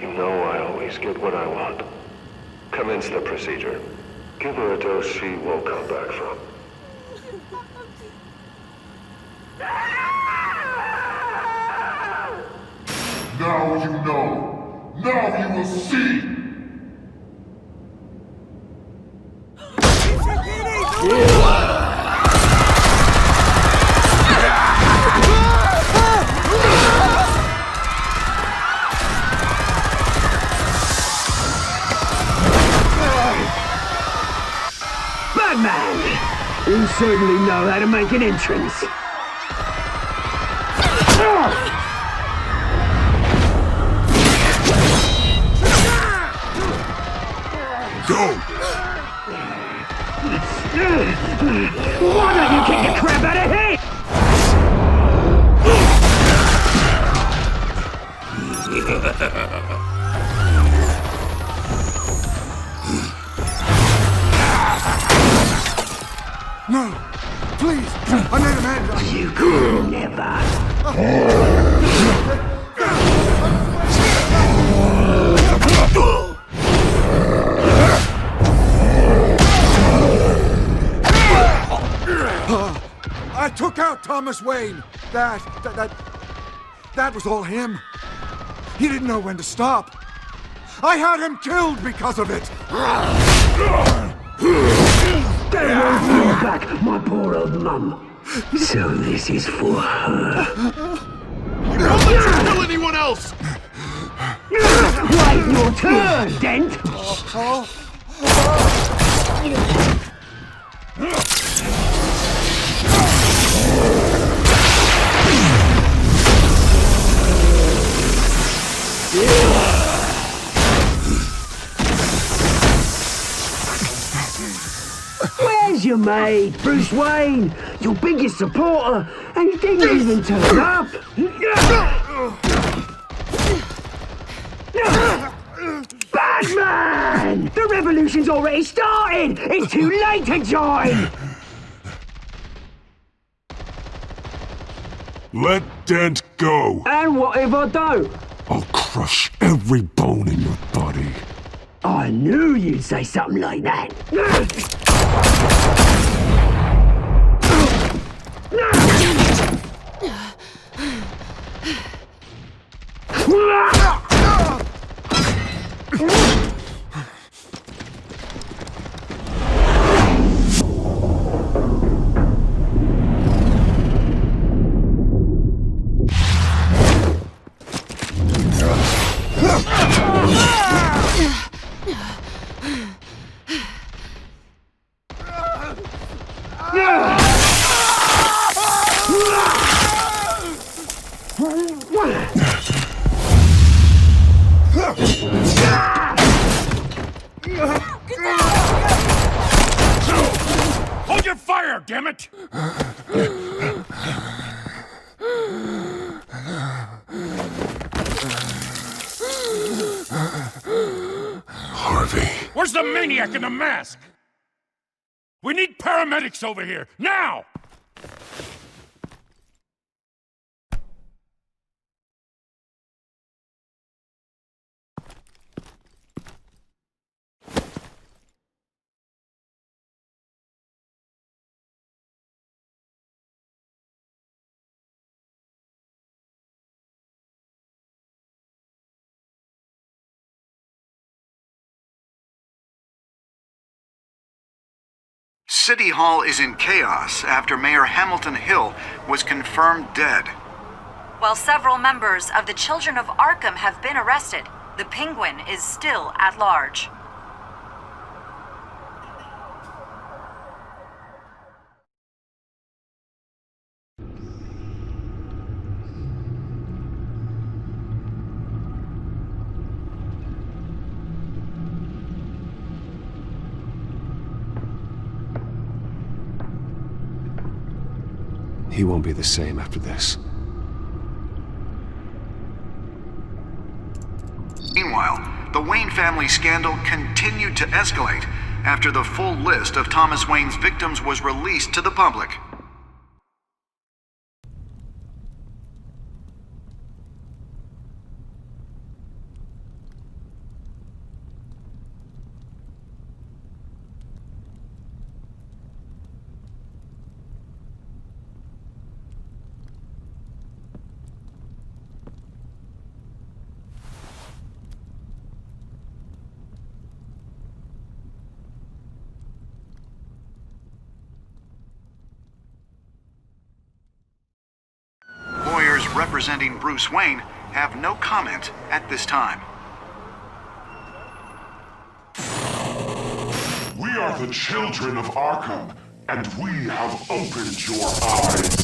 You know I always get what I want. Commence the procedure. Give her a dose she won't come back from. Now you know. Now you will see. Batman! You certainly know how to make an entrance. Go! Why don't you kick the crap out of him? No! Please! I made a man! You could never! I took out Thomas Wayne! That was all him. He didn't know when to stop. I had him killed because of it! They won't bring back my poor old mum. So this is for her. Don't let you kill anyone else! Wait your turn, Dent! Where's your mate, Bruce Wayne? Your biggest supporter, and he didn't even turn up! Batman! The revolution's already started! It's too late to join! Let Dent go. And what if I don't? I'll crush every bone in your body. I knew you'd say something like that. Hold your fire, damn it! Harvey. Where's the maniac in the mask? We need paramedics over here, now! City Hall is in chaos after Mayor Hamilton Hill was confirmed dead. While several members of the Children of Arkham have been arrested, the Penguin is still at large. He won't be the same after this. Meanwhile, the Wayne family scandal continued to escalate after the full list of Thomas Wayne's victims was released to the public. Lawyers representing Bruce Wayne have no comment at this time. We are the children of Arkham, and we have opened your eyes.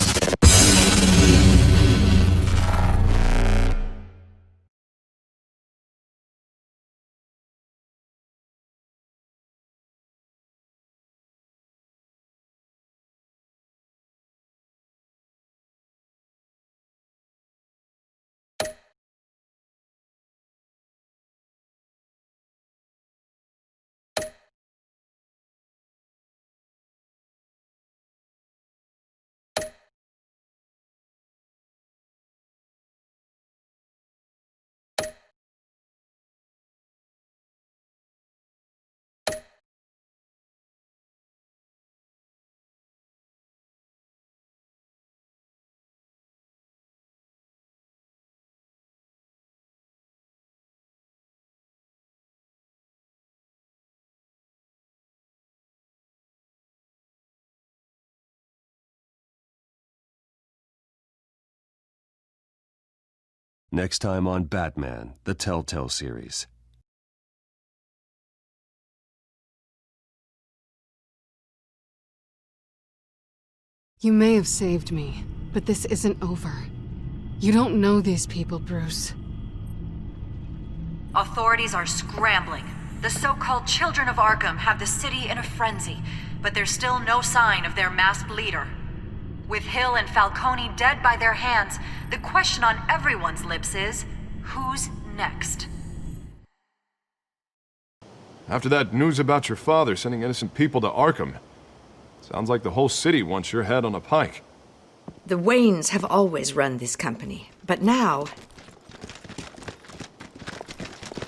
Next time on Batman, the Telltale series. You may have saved me, but this isn't over. You don't know these people, Bruce. Authorities are scrambling. The so-called Children of Arkham have the city in a frenzy, but there's still no sign of their masked leader. With Hill and Falcone dead by their hands, the question on everyone's lips is, who's next? After that news about your father sending innocent people to Arkham, sounds like the whole city wants your head on a pike. The Waynes have always run this company, but now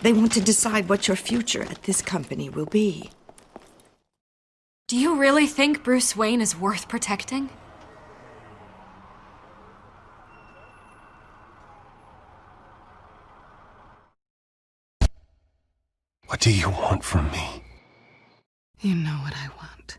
they want to decide what your future at this company will be. Do you really think Bruce Wayne is worth protecting? What do you want from me? You know what I want.